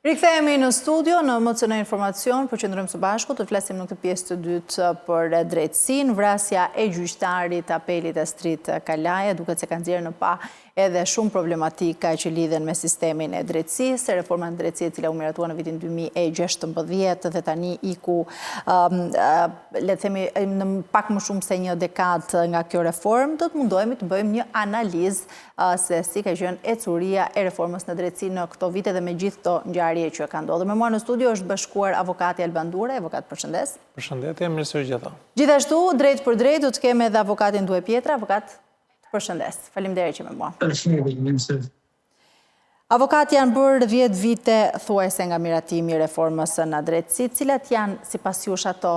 Rikthehemi në studio në MCN Informacion, përqendrojmë së bashku të flasim në këtë pjesë të dytë për drejtësinë. Vrasja e gjyqtarit apelit Astrid Kalaja, duket se ka nxjerrë në pa edhe shumë problematika që lidhen me sistemin e drejtësisë, reforma në drejtësi e cila u miratua në vitin 2016 dhe tani iku le të themi në pak më shumë se një dekadë nga kjo reformë. Do të mundohemi të bëjmë një analizë se si ka qenë ecuria e reformës në drejtësi në këto vite dhe me gjithë këto ngjarje që ka ndodhur. Me mua në studio është bashkuar avokati Alban Dure. Avokat, përshëndes. Përshëndetje, mirë se u gjeta. Gjithashtu, drejt për drejt, do të kemi edhe avokatin Due Pietra. Avokat, përshëndes. Faleminderit që me mua. Avokat, janë bërë 10 vite thuajse nga miratimi i reformës në drejtësi. Cilat janë sipas jush ato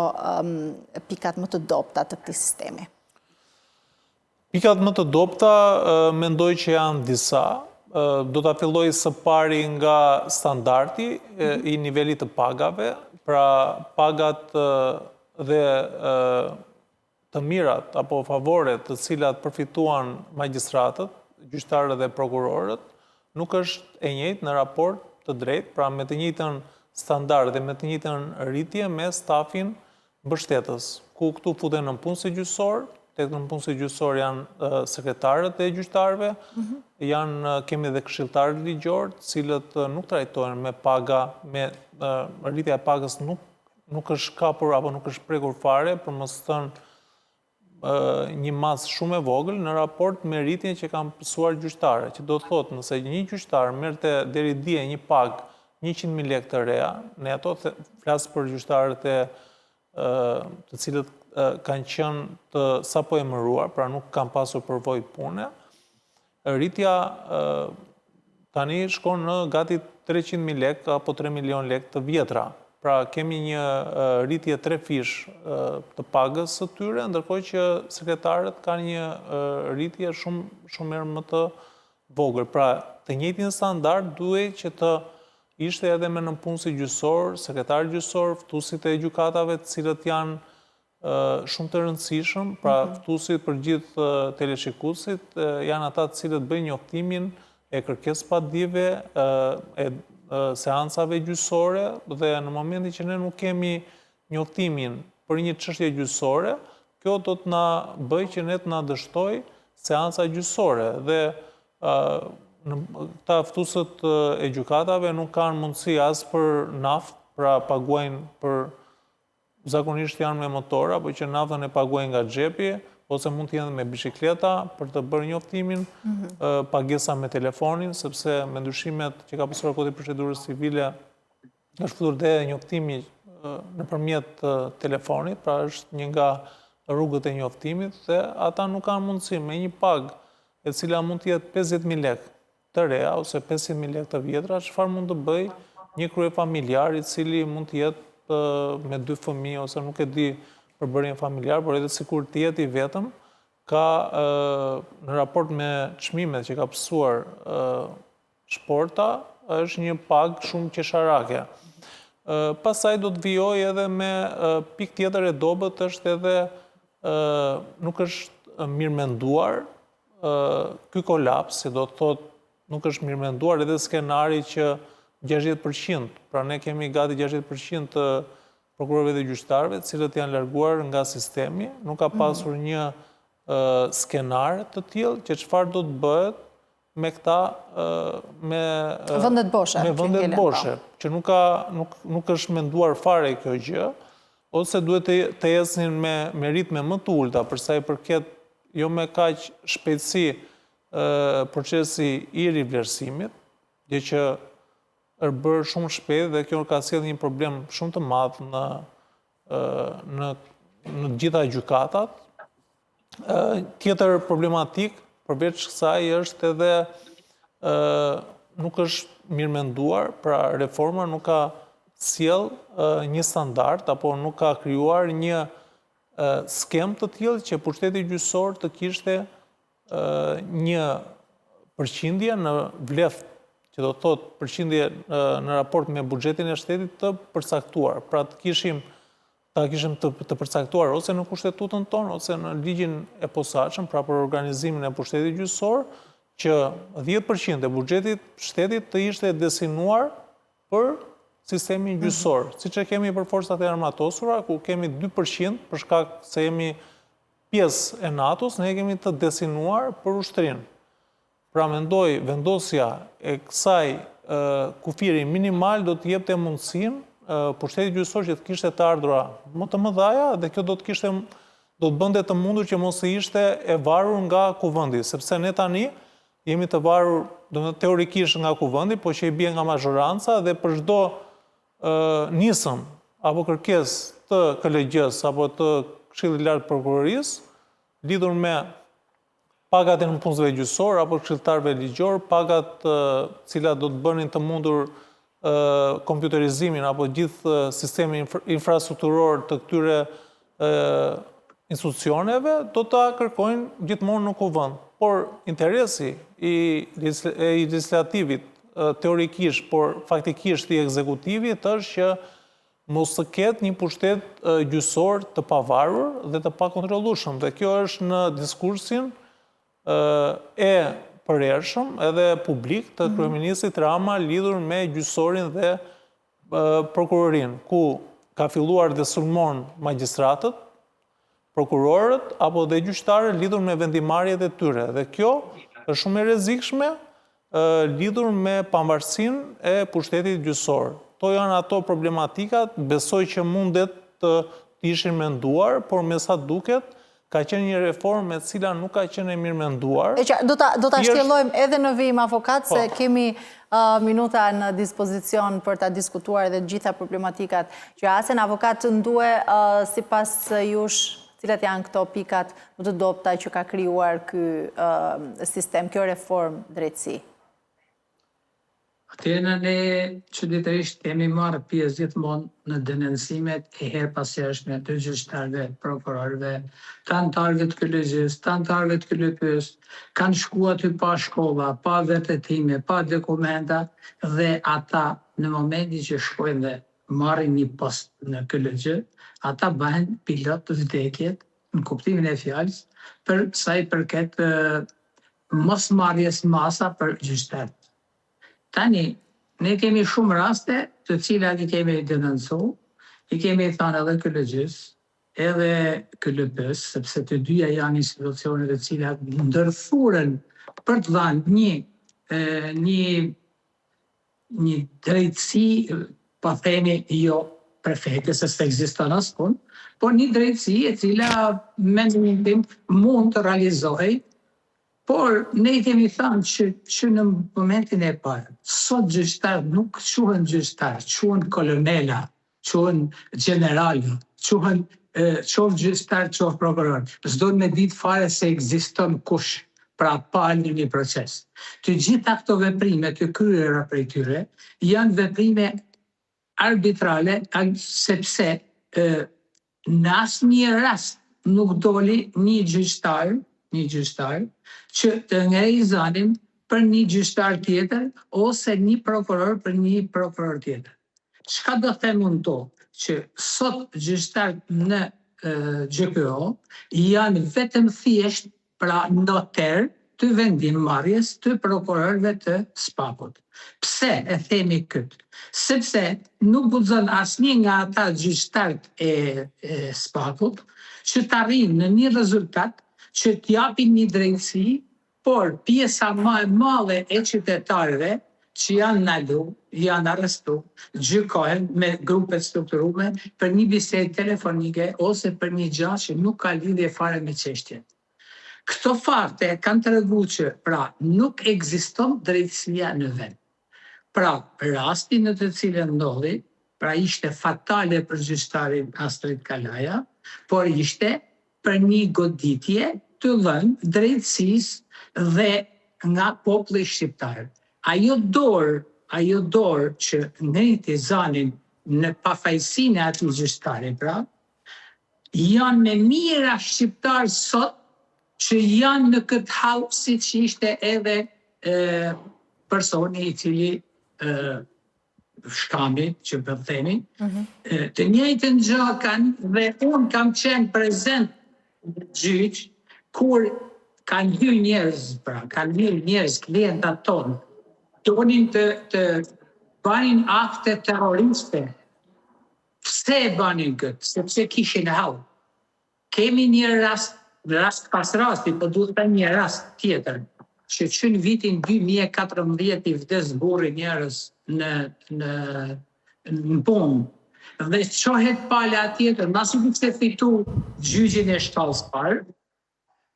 pikat më të dobta të këtij sistemi? Pikat më të dobta mendoj që janë disa. Do ta filloj së pari nga standardi i nivelit të pagave, pra pagat dhe të mirat apo favoret të cilat përfituan magjistratët, gjyqtarët dhe prokurorët, nuk është e njëjtë në raport të drejtë, pra me të njëjtën standard dhe me të njëjtën rritje me stafin mbështetës, ku këtu futen në punësi gjyqësor, tek në punësi gjyqësor janë sekretarët e gjyqtarëve, kemi dhe këshilltarët ligjor, cilët nuk trajtohen me paga, me rritja e pagës nuk është kapur apo nuk është prekur fare, për mos thënë një masë shumë e vogël në raport me rritjen që kanë pësuar gjyqtarët, që do të thotë nëse një gjyqtar merrte deri dje një pagë 100.000 lekë të reja, ne ato flas për gjyqtarët të cilët kanë qenë të sapo emëruar, pra nuk kanë pasur përvojë pune, rritja tani shkon në gati 300.000 lekë apo 3 milion lekë të vjetra. Pra kemi një rritje 3 fish të pagës së tyre, ndërkohë që sekretarët kanë një rritje shumë më të vogël. Pra të njëjtin standard duhet që të ishte edhe me nënpunësi gjyqësor, sekretarë gjyqësor, ftuesit e gjykatave, të cilët janë shumë të rëndësishëm, pra ftuesit për gjithë teleshikuesit janë ata të cilët bëjnë njoftimin e kërkesë padijeve, e seancave gjyqësore, dhe në momentin që ne nuk kemi njoftimin për një çështje gjyqësore, kjo do të na bëjë që ne të na dështoj seanca gjyqësore dhe këta ftuesët e gjykatave nuk kanë mundësi as për naftë, pra paguajnë për zakonisht janë me motor, apo që naftën e paguajnë nga xhepi, ose mund të jenë me biçikleta për të bërë njoftimin, pagesa me telefonin, sepse me ndryshimet që ka pasur Kodit Procedurës Civile është futur dhe njoftimi nëpërmjet telefonit, pra është një nga rrugët e njoftimit, dhe ata nuk kanë mundësi me një pagë e cila mund të jetë 50.000 lekë të reja ose 500.000 lekë të vjetra, çfarë mund të bëj një kryefamiljar i cili mund të jetë me 2 fëmijë ose nuk e di përbërjen familjar, por edhe sikur të jetë i vetëm, ka në raport me çmimet që ka pësuar shporta, është një pagë shumë qesharake. Pastaj do të vijoj edhe me pikë tjetër e dobët, është edhe nuk është mirëmenduar ky kolaps, si do të thotë nuk është mirëmenduar edhe skenari që 60%, pra ne kemi gati 60% të prokurorëve dhe gjyqtarëve, të cilët janë larguar nga sistemi, nuk ka pasur një skenar të tillë që çfarë do të bëhet me këta me vendet boshe. Me vendet boshe, që nuk është menduar fare kjo gjë, ose duhet të ecnin me ritme më të ulta për sa i përket jo me kaq shpejtësi procesi i rivlerësimit, gjë që është bërë shumë shpejt dhe kjo ka sjellë një problem shumë të madh në gjitha gjykatat. Tjetër problematik përveç kësaj është edhe nuk është mirëmenduar, pra reforma nuk ka sjell një standard apo nuk ka krijuar një skem të tillë që pushteti gjyqësor të kishte një përqindje në vleftë, që do të thotë përqindje në raport me buxhetin e shtetit të përcaktuar. Pra ta kishim të përcaktuar ose në kushtetutën tonë, ose në ligjin e posaçëm, pra për organizimin e pushtetit gjyqësor, që 10% e buxhetit shtetit të ishte destinuar për sistemin gjyqësor, siç e kemi për forcat e armatosura, ku kemi 2% për shkak se jemi pjesë e NATO-s, ne kemi të destinuar për ushtrinë. Pra mendoj, vendosja e kësaj kufiri minimal do të jepte mundësinë pushteti gjyqësor që të kishte të ardhura më të mëdhaja dhe kjo do të bënte të mundur që mos të ishte e varur nga kuvendi, sepse ne tani jemi të varur teorikisht nga kuvendi, po që i bie nga mazhoranca dhe për çdo nisëm apo kërkesë të KLG-s apo të Këshillit Lart të Prokurorisë lidhur me pagat e nëpunësve gjyqësor apo këshilltarëve ligjor, pagat cilat do të bënin të mundur kompjuterizimin apo gjithë sistemi infrastrukturor të këtyre institucioneve, do të kërkojnë gjithmonë në kuvend. Por interesi i legislativit teorikisht, por faktikisht i ekzekutivit është që mos të ketë një pushtet gjyqësor të pavarur dhe të pakontrollueshëm. Dhe kjo është në diskursin e përhershëm edhe publik të kryeministrit Rama lidhur me gjyqësorin dhe prokurorinë, ku ka filluar dhe sulmon magjistratët, prokurorët apo dhe gjyqtarët lidhur me vendimarrjet e tyre. Dhe kjo është shumë e rrezikshme lidhur me pavarësinë e pushtetit gjyqësor. To janë ato problematikat, besoj që mundet të ishin menduar, por me sa duket ka qenë një reformë e cila nuk ka qenë e mirë menduar. Do ta shtjellojmë edhe në vijim avokat, se kemi minuta në dispozicion për ta diskutuar edhe gjitha problematikat që asen. Avokat, ndue sipas jush, cilat janë këto pikat më të dobta që ka krijuar ky sistem, kjo reformë drejtësi? Atëherë ne çuditërisht kemi marrë pjesë gjithmonë në denoncimet e her pas hershme të gjyqtarëve, prokurorëve, të anëtarëve të KLG-s, të anëtarëve të KLP-s, kanë shkuar aty pa shkolla, pa vërtetime, pa dokumenta dhe ata në momentin që shkojnë dhe marrin një post në KLG, ata bëhen pilot të vdekjet në kuptimin e fjalës për sa i përket mosmarrjes masa për gjyqtarët. Tani, ne kemi shumë raste të cilat i kemi denoncu, i kemi thënë edhe KLG-s, edhe KLP-s, sepse të dyja janë institucionet të cilat ndërthuren për të dhënë një drejtësi, po themi jo perfekte, se s'ekziston askund, por një drejtësi e cila mendimin tim mund të realizohej. Por ne i kemi thënë që në momentin e parë, sot gjyqtarët nuk quhen gjyqtarë, quhen kolonela, quhen generalë, quhen qoftë gjyqtarë, qoftë prokuror. S'do me ditë fare se ekziston kush pra palë një proces. Të gjitha këto veprime të kryera prej tyre janë veprime arbitrale, sepse në asnjë rast nuk doli një gjyqtar që të ngrejë zanin për një gjyqtar tjetër ose një prokuror për një prokuror tjetër. Çka do them unë to? Që sot gjyqtarët në GPO janë vetëm thjesht pra noter të vendimmarrjes të prokurorëve të SPAK-ut. Pse e themi këtë? Sepse nuk guxon asnjë nga ata gjyqtarët e SPAK-ut që të arrijnë në një rezultat që t'japin një drejtësi, por pjesa më e madhe e qytetarëve që janë ndalu, janë arrestu, gjykohen me grupe strukturume për një bisedë telefonike ose për një gjë që nuk ka lidhje fare me çështjen. Këto fakte kanë treguar që pra nuk ekziston drejtësia në vend. Pra, rasti në të cilën ndodhi, pra ishte fatale për gjyqtarin Astrid Kalaja, por ishte për një goditje të dhënë drejtësisë dhe nga populli shqiptar. Ajo dorë që ngriti zanin në pafajësinë e atij gjyqtari, pra, janë me mijëra shqiptarë sot që janë në këtë hall, siç ishte edhe personi i cili shkami, që po themi, të njëjtën gjë kanë dhe unë kam qenë prezent në gjyq kur kanë hyrë njerëz, pra, kanë hyrë njerëz, klientat tonë, donin të banin akte terroriste. Pse e banin këtë? Sepse kishin hall. Kemi një rast pas rasti, po duhet të një rast tjetër, që në vitin 2014 i vdes burri njerëz në punë. Dhe qohet pala tjetër, masi kështë fitu gjyqin e shkallës parë,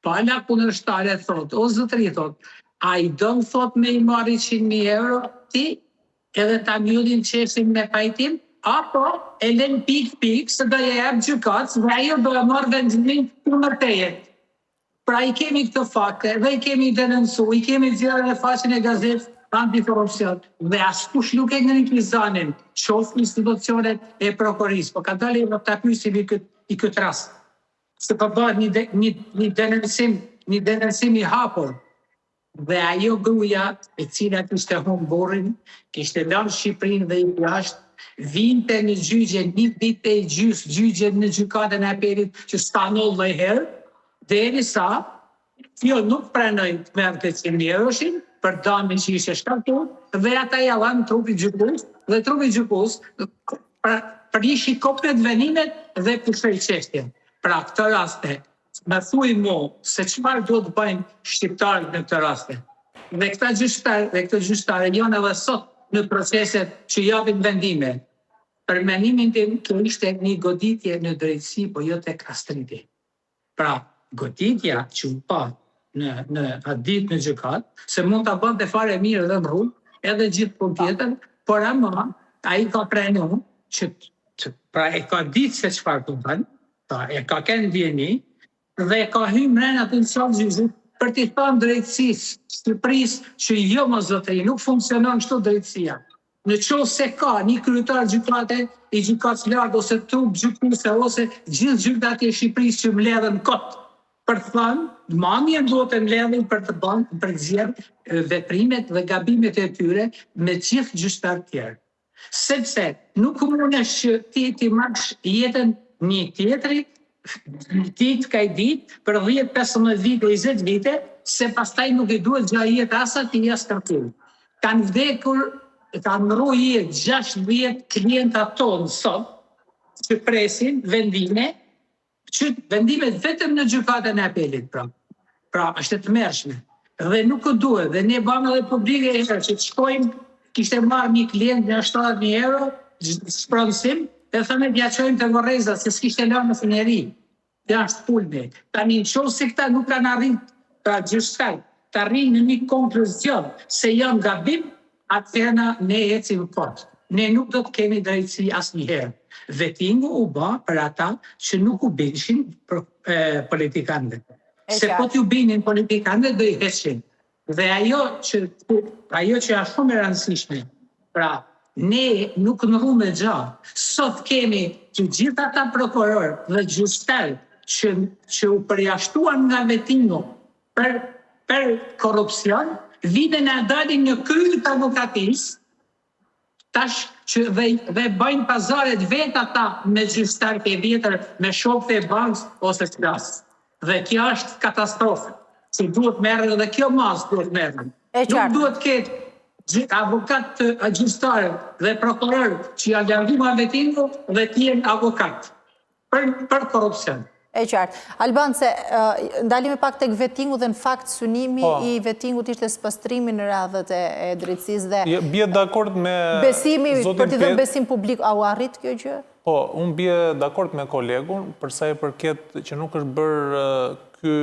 pala kundërshtare thot, o zotëri thot, a i dëmë thot me i marri 100.000 euro, ti edhe ta mjullin qeshin me pajtim, apo e len pik, se do je jep gjykatës, dhe ajo do e marrë vendimin kundër teje. Pra i kemi këtë fakte, dhe i kemi denoncu, i kemi zjarë në faqen e gazetë antikorrupsion, dhe askush nuk e ngrin krizanin, qoftë institucionet e prokurisë, po ka dalë në ta pyesim i këtë rast. Se po bëhet një denonsim i hapur. Dhe ajo gruaja e cila kishte humbur burrin, kishte lënë Shqipërinë dhe i jashtë, vinte në gjyqje një ditë e gjyqje në gjykatën e apelit që stanol dhe herë, derisa jo nuk pranoi të merrte 100.000 euroshin për dëmin që ishte shkaktuar, dhe ata ja lanë trupi gjykus, dhe trupi gjykus përgjigji komplet venimet dhe pushoi çështjen. Pra këtë raste, më thuaj mu se çfarë duhet të bëjnë shqiptarët në këtë raste. Dhe këta gjyqtarë janë edhe sot në proceset që japin vendime. Për mendimin tim, kjo ishte një goditje në drejtësi, po jo tek astriti. Pra, goditja që u pa në atë ditë në gjykat, se mund ta bënte fare mirë dhe më rrugë, edhe gjithë punë tjetër, por ama ai ka pranuar që pra e ka ditë se çfarë do bën, e ka kënë ndjeni, dhe ka hyrë brenda të gjyqit për t'i thënë drejtësisë Shqipërisë që jo më zotëri, nuk funksionon kështu drejtësia. Në qoftë se ka një kryetar gjykate, i gjykatës lartë ose trup gjykatëse ose gjithë gjykatët e Shqipërisë që mbledhen kot për të thënë, mamjen duhet të mbledhin për të bënë për zgjedhë veprimet dhe gabimet e tyre me gjithë gjyqtarët tjerë. Sepse nuk mundesh që ti marrësh jetën një tjetri, ditë ka i ditë, për 10, 15 vite, 20 vite, se pastaj nuk i duhet gjatë jetë asa të jas kërtim. Kanë vdekur, kanë mërru jetë 60 klienta tonë sot, që presin vendime, që vendimet vetëm në gjykatën e apelit, pra është të mërshme. Dhe nuk o duhet, dhe ne bëmë edhe publike e herë, që të shkojmë, kishte marrë një klient në 70.000 euro, shpronësim, dhe thëme t'ja qojmë të Vorreza, se s'kishte lënë në fëneri, dhe ashtë pulme. Tani në qovë se këta nuk kanë arrit, pra gjyqtar, të arrit në një konkluzion, se janë gabim, atëherë ne ecim fort. Ne nuk do të kemi drejtësi asnjëherë. Vetingu u bë për ata që nuk u binshin politikanëve. Se po t'ju binin politikanëve do i heqin. Dhe ajo që është shumë e rëndësishme, pra ne nuk ndrrumë gjatë. Sot kemi të gjithë ata prokuror dhe gjyqtar që u përjashtuan nga vetingu për korrupsion, viden e dalin në krye të avokatisë, tash që dhe bëjnë pazaret vetë ata me gjyqtarët e vjetër, me shokët e bankës ose klasës. Dhe kjo është katastrofë, që duhet merren dhe kjo mas duhet merren. Nuk duhet ketë avokat të gjyqtarë dhe prokurorë që janë larguar vetingu dhe të jenë avokat për korrupsion. E qartë. Alban, se ndalime pak tek vetingu dhe në fakt synimi i vetingut ishte spastrimi në radhët e drejtësisë dhe... Bje dakord me... Besimi, për t'i dhënë besim publik, a u arrit kjo gjë? Po, unë bje dakord me kolegun, përsa i përket që nuk është bërë ky,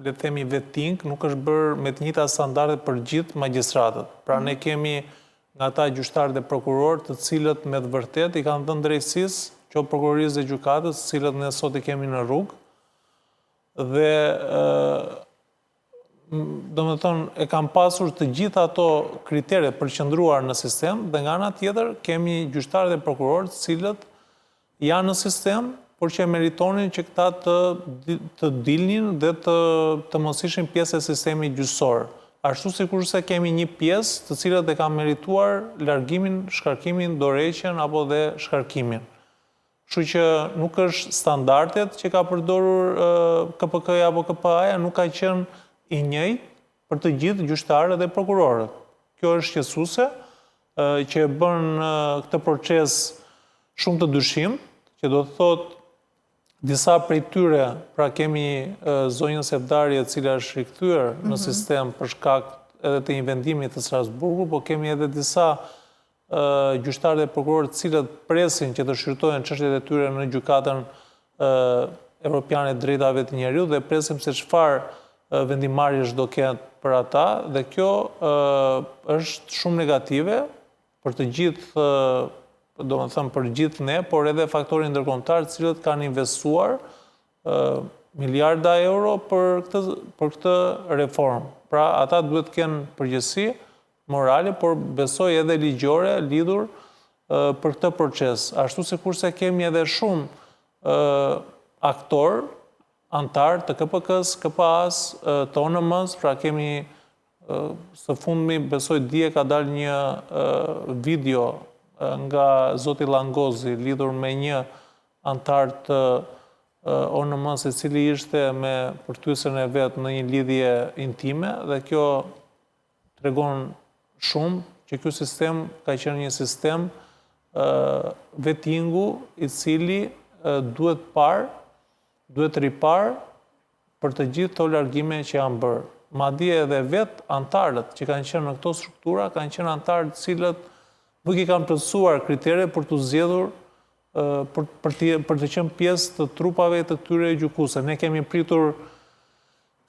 le të themi, veting, nuk është bërë me të njëjta standarde për gjithë magjistratët. Pra ne kemi nga ata gjyqtarë dhe prokurorë të cilët me të vërtet i kanë dhënë drejtësisë që prokurorisë dhe gjykatës, cilët ne sot i kemi në rrugë, dhe do me thonë e kam pasur të gjitha ato kriteret përqendruar në sistem, dhe nga ana tjetër kemi gjyqtarë dhe prokurorë cilët janë në sistem, por që meritonin që këta të dilnin dhe të mos ishin pjesë e sistemi gjyqësor. Ashtu sikurse kemi një pjesë të cilët e kanë merituar largimin, shkarkimin, dorëheqjen apo dhe shkarkimin. Kështu që nuk është standardet që ka përdorur KPK-ja apo KPA-ja, nuk ka qenë i njëjtë për të gjithë gjyqtarët dhe prokurorët. Kjo është shqetësuese që bën këtë proces shumë të dyshim, që do të thotë disa prej tyre, pra kemi zonjën Sevdari e cila është rikthyer në sistem për shkak edhe të një vendimi të Strasburgu, po kemi edhe disa gjyqtarë dhe prokurorë të cilët presin që të shqyrtojnë çështjet e tyre në gjykatën Evropiane e Drejtave të Njeriut dhe presim se çfarë vendimarrjesh do ketë për ata dhe kjo është shumë negative për të gjithë, do më thëmë për gjithë ne, por edhe faktorin ndërkombëtar të cilët kanë investuar miliarda euro për këtë reformë. Pra ata duhet të kenë përgjegjësi morale, por besoj edhe ligjore lidhur për këtë proces. Ashtu sikurse kemi edhe shumë aktor, antar të KPK-s, KPA-s, të ONM-s, pra kemi së fundmi, besoj dje ka dalë një video nga zoti Langozi lidhur me një antar të ONM-s, i cili ishte me përtyesën e vet në një lidhje intime dhe kjo tregon shumë që ky sistem ka qenë një sistem vettingu i cili duhet ripar për të gjithë të largime që janë bërë. Madje edhe vetë antarët që kanë qenë në këto struktura, kanë qenë antarët cilët nuk i kanë plotësuar kritere për të zgjedhur për të qenë pjesë të trupave të këtyre gjykatësve. Ne kemi pritur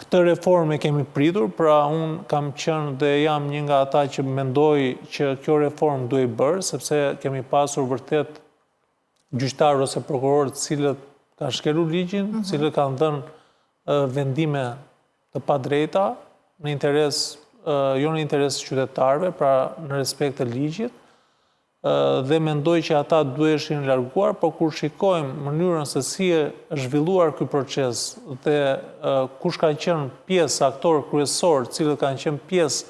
këtë reformë, kemi pritur, pra unë kam qenë dhe jam një nga ata që mendoj që kjo reformë duhet bërë, sepse kemi pasur vërtet gjyqtarë ose prokurorë të cilët kanë shkelur ligjin, të cilët kanë dhënë vendime të padrejta në interes, jo në interes qytetarëve, pra në respekt të ligjit, dhe mendoj që ata duheshin larguar, por kur shikojmë mënyrën se si është zhvilluar ky proces dhe kush ka qenë pjesë, aktor kryesor, cilët kanë qenë pjesë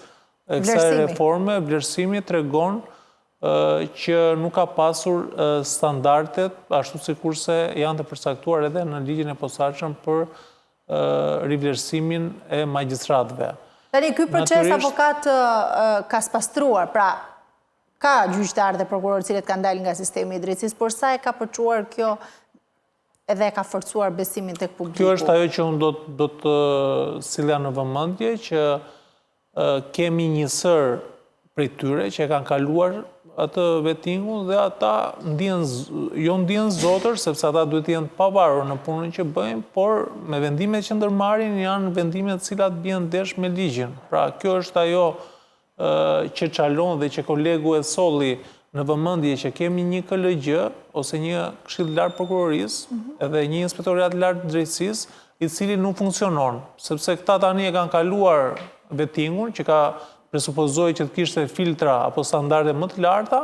e kësaj reforme, vlerësimi tregon që nuk ka pasur standardet ashtu sikurse janë të përcaktuar edhe në ligjin e posaçëm për rivlerësimin e magjistratëve. Tani ky proces avokat ka spastruar, pra ka gjyqtarë dhe prokurorë cilët kanë dalë nga sistemi i drejtësisë, por sa e ka përçuar kjo edhe ka forcuar besimin tek publiku? Kjo është ajo që unë do të sillja në vëmendje që kemi një sër prej tyre që kanë kaluar atë vettingun dhe ata jo ndjen zotër, sepse ata duhet të jenë pavarur në punën që bëjnë, por me vendimet që ndërmarrin janë vendimet të cilat bien ndesh me ligjin. Pra kjo është ajo që çalon dhe që kolegu e solli në vëmendje që kemi një KLG ose një këshill lart prokurorisë edhe një inspektorat lart drejtësisë i cili nuk funksionon, sepse këta tani e kanë kaluar vettingun që ka presupozoj që të kishte filtra apo standarde më të larta,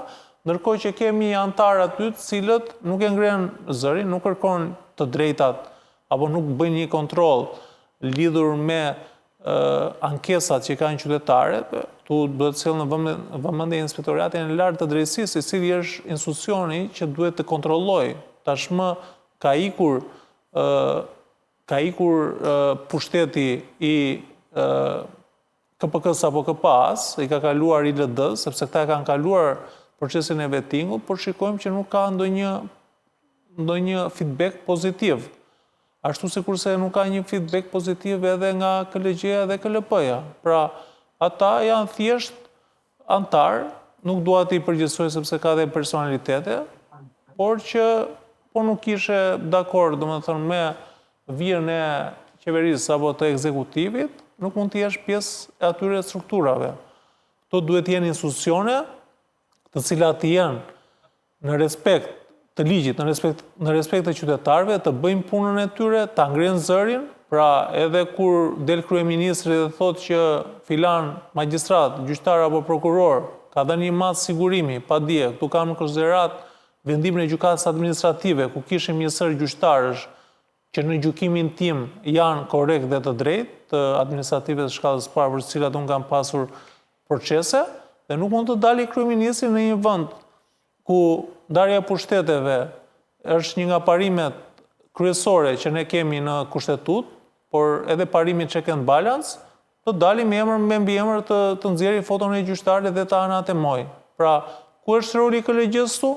ndërkohë që kemi antarë aty të cilët nuk e ngren zërin, nuk kërkon të drejtat apo nuk bëjnë një kontroll lidhur me ankesat që kanë qytetarët. Tu duhet të sjellë në vëmendje inspektoratin e lartë të drejtësisë, i cili është institucioni që duhet të kontrollojë. Tashmë ka ikur pushteti i KPK-s apo KPA-s, i ka kaluar ILD-s, sepse këta kanë kaluar procesin e vettingut, por shikojmë që nuk ka ndonjë feedback pozitiv. Ashtu sikurse nuk ka një feedback pozitiv edhe nga KLG-ja dhe KLP-ja. Pra, ata janë thjesht antar, nuk dua t'i përgjigjsoj sepse ka dhe personalitete, por që po nuk ishe dakord, domethënë me vijën e qeverisë apo të ekzekutivit, nuk mund të jesh pjesë e atyre strukturave. Këto duhet jenë institucione të cilat jenë në respekt të ligjit, në respekt të qytetarëve, të bëjnë punën e tyre, ta ngrenë zërin, pra edhe kur del kryeministri dhe thotë që filan magjistrat, gjyqtar apo prokuror ka dhënë një matë sigurimi, pa dje, këtu kam në konsiderat vendimin e gjykatës administrative, ku kishim një sër gjyqtarësh që në gjykimin tim janë korrekt dhe të drejtë, të administrative të shkallës parë për të cilat unë kam pasur procese, dhe nuk mund të dali kryeministri në një vend ku ndarja e pushteteve është një nga parimet kryesore që ne kemi në kushtetut, por edhe parimi check and balance, të dalim me mbiemër të nxjerrë foton e gjyqtarit dhe të anatemoj. Pra, ku është roli KLG-s këtu?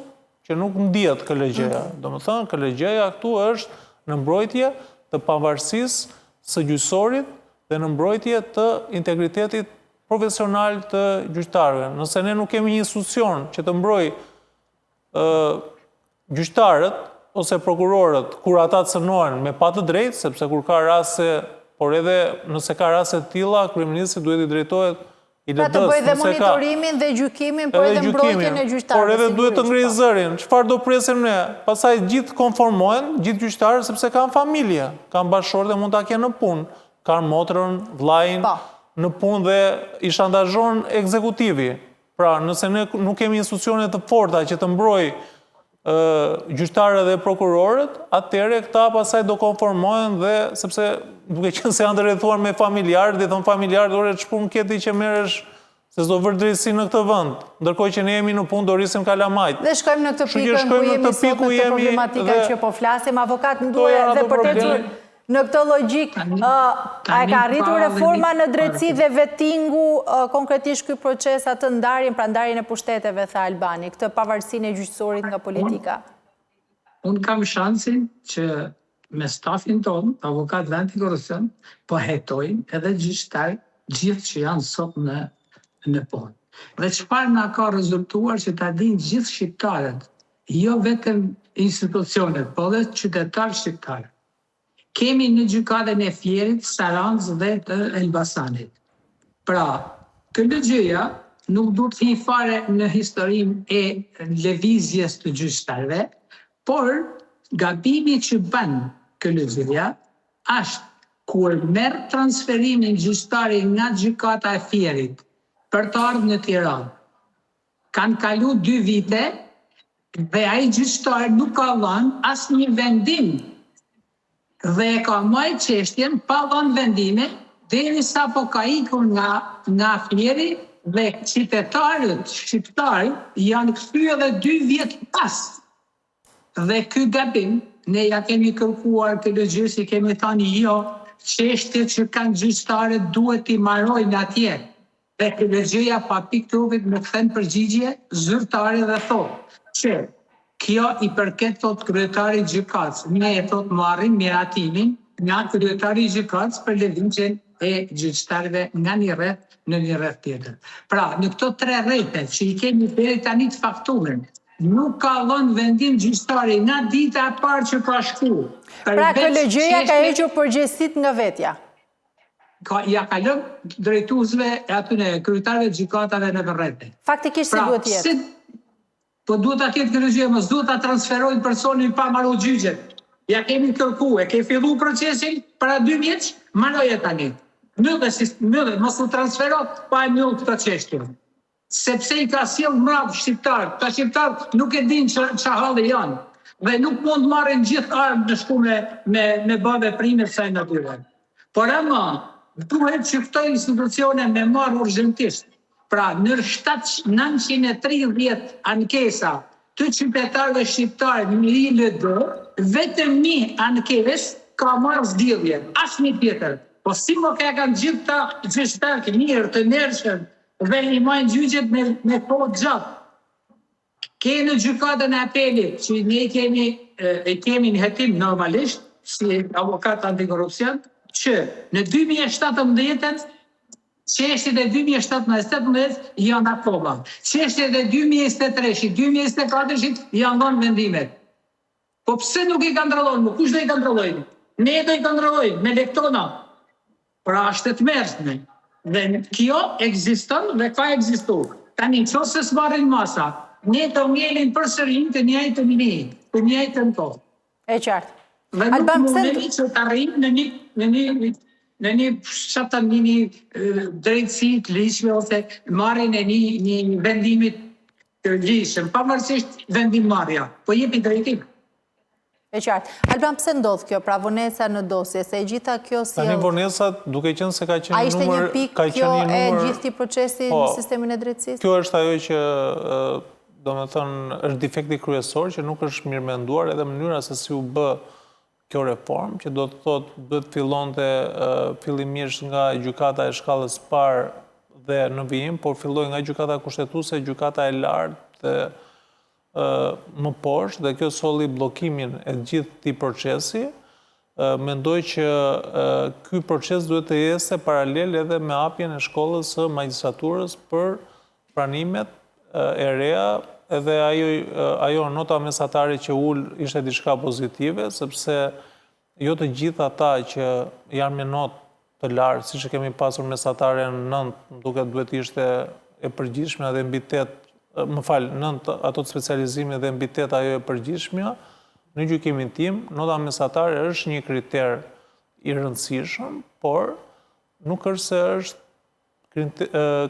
Që nuk ndihet KLG-ja. Domethënë, KLG-ja këtu është në mbrojtje të pavarësisë së gjyqësorit dhe në mbrojtje të integritetit profesional të gjyqtarëve. Nëse ne nuk kemi një institucion që të mbroj gjyqtarët ose prokurorët kur ata cënohen me pa të drejtë, sepse kur ka raste, por edhe nëse ka raste të tilla, kryeministri duhet i drejtohet i Pra të bëjë dhe monitorimin dhe gjykimin, por edhe mbrojtjen e gjyqtarëve. Por edhe duhet të ngrijë zërin. Çfarë do presim ne? Pastaj gjithë konformohen, gjithë gjyqtarët sepse kanë familje, kanë bashkëshortë dhe mund ta kenë në punë, kanë motrën, vllajin në punë dhe i shantazhon ekzekutivi. Pra, nëse ne nuk kemi institucione të forta që të mbrojë gjyqtarët dhe prokurorët, atëherë këta pasaj do konformohen dhe sepse duke qenë se janë të rrethuar me familjarë, dhe thonë familjarët, ore ç'punë keti që merresh se s'do vër drejtësi në këtë vend, ndërkohë që ne jemi në punë do rrisim kalamajt. Dhe shkojmë në këtë pikën ku jemi sot në këtë problematika që po flasim, avokat nduhet dhe përtetur në këtë logjik, a e ka arritur reforma në drejtësi dhe vettingu konkretisht ky proces atë ndarjen, pra ndarjen e pushteteve, tha Albani, këtë pavarësinë e gjyqësorit nga politika? Unë kam shansin që me stafin tonë, avokat antikorrupsion, po hetojnë edhe gjyqtar gjithë që janë sot në punë. Dhe çfarë na ka rezultuar që ta dinë gjithë shqiptarët, jo vetëm institucionet, po dhe qytetarë shqiptarë. Kemi në gjykatën e Fierit, Saranës dhe të Elbasanit. Pra, KLG-ja nuk du të hi fare në historinë e lëvizjes të gjyqtarëve, por gabimi që bën KLG-ja është kur merr transferimin gjyqtari nga gjykata e Fierit për të ardhur në Tiranë. Kanë kalu 2 vite dhe ai gjyqtar nuk ka dhënë asnjë vendim dhe e ka marrë çështjen pa dhënë vendime derisa po ka ikur nga Fieri dhe qytetarët shqiptarë janë kthyer edhe 2 vjet pas. Dhe ky gabim ne ja kemi kërkuar KLG-s, i kemi thënë jo, çështjet që kanë gjyqtarët duhet i marrojnë atje. Dhe KLG-ja pa pikë trupit më kthen përgjigje zyrtare dhe thotë që kjo i përket thot kryetari i gjykatës. Ne e thot marrim miratimin nga kryetari i gjykatës për lëvizjen e gjyqtarëve nga një rreth në një rreth tjetër. Pra, në këto 3 rrethë që i kemi deri tani të faktuar, nuk ka dhënë vendim gjyqtari nga dita e parë që ka shkuar. Pra, KLG-ja ka hequr përgjegjësitë nga vetja. Ja ka lënë drejtuesve atyre kryetarëve të gjykatave në rrethë. Faktikisht si duhet të jetë. Po duhet ta ketë KLG, mos duhet ta transferojnë personin pa marrë gjyqet. Ja kemi kërkuar, ke filluar procesin para 2 vjeç, marroje tani. Mbyllë, mos u transfero pa e mbyll këtë çështje. Sepse i ka sjell mbrapa shqiptar. Ta shqiptarët nuk e dinë ç'a halli janë dhe nuk mund marrin gjithë armë të shku me bave prime kësaj natyre. Por ama duhet që këto institucione me marrë urgjentisht. Pra, në 930 ankesa të qytetarëve shqiptarë në LD, vetëm 1 ankesë ka marrë zgjidhje, asnjë tjetër. Po si më kanë gjithë ta gjyqtarë mirë, të ndershëm dhe i majnë gjyqet me kohë gjatë. Kemi në gjykatën e apelit, që ne kemi në hetim normalisht, si avokat antikorrupsion, që në 2017 çështjet e 2017 janë akoma. Çështjet e 2023, 2024 janë dhënë vendimet. Po pse nuk i kontrollojnë? Kush do i kontrollojnë? Ne do i kontrollojmë me lektona. Pra është të mërshme. Dhe kjo ekziston dhe ka ekzistuar. Tani nëse s'marrin masa, ne do ngjelim përsëri të njëjtën linjë, të njëjtën kohë. E qartë. Alban, pse të arrijmë në një drejtësi të ligjshme ose marrjen e një vendimit të ligjshëm, pavarësisht vendimmarrja, po jepi drejtim. E qartë. Alban, pse ndodh kjo, pra vonesa në dosje, se gjitha kjo si... Tani vonesat, duke qenë se ka qenë a ishte një pikë kjo e gjithë ti procesi në sistemin e drejtësisë? Kjo është ajo që, do me thënë, është defekti kryesor, që nuk është mirë menduar edhe mënyra se si u bë kjo reform, që do të thotë duhet fillonte fillimisht nga gjykata e shkallës parë dhe në vijim, por filloi nga gjykata kushtetuese, gjykata e lartë dhe më poshtë, dhe kjo solli bllokimin e gjithë këtij procesi. Mendoj që ky proces duhet të ecte paralel edhe me hapjen e shkollës së magjistraturës për pranimet e reja, edhe ajo nota mesatare që ishte diçka pozitive, sepse jo të gjithë ata që janë me notë të lartë, siç e kemi pasur mesatare në 9, duket duhet ishte e përgjithshme dhe mbi 8, 9 ato të specializimit dhe mbi 8 ajo e përgjithshmja. Në gjykimin tim, nota mesatare është një kriter i rëndësishëm, por nuk është se është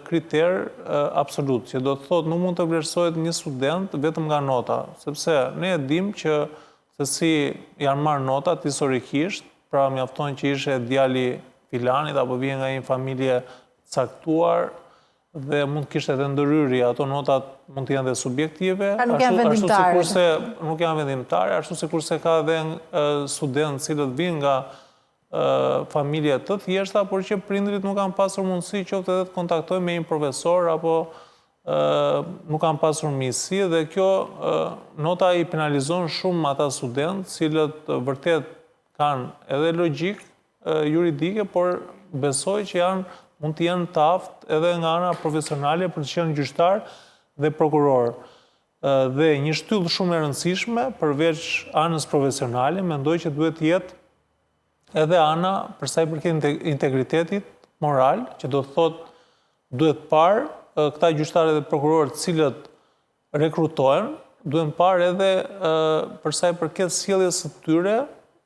kriter absolut, që do të thotë nuk mund të vlerësohet një student vetëm nga nota, sepse ne e dim që se si janë marrë notat historikisht, pra mjafton që ishe djali filanit apo vjen nga një familje caktuar dhe mund kishte edhe ndërhyrje, ato notat mund të jenë dhe subjektive, nuk janë vendimtare. Nuk janë vendimtare, ashtu sikurse ka edhe studentë cilët vinë nga familje të thjeshta, por që prindrit nuk kanë pasur mundësi qoftë edhe të kontaktojnë me një profesor apo nuk kanë pasur mjësi, dhe kjo nota i penalizon shumë ata studentë cilët vërtet kanë edhe logjik juridike, por besoj që mund të jenë të aftë edhe nga ana profesionale për të qenë gjyqtar dhe prokuror. Dhe një shtyllë shumë e rëndësishme, përveç anës profesionale, mendoj që duhet jetë edhe ana për sa i përket integritetit moral, që do të thotë duhet parë këta gjyqtarë dhe prokurorë cilët rekrutohen, duhet parë edhe për sa i përket sjelljes së tyre,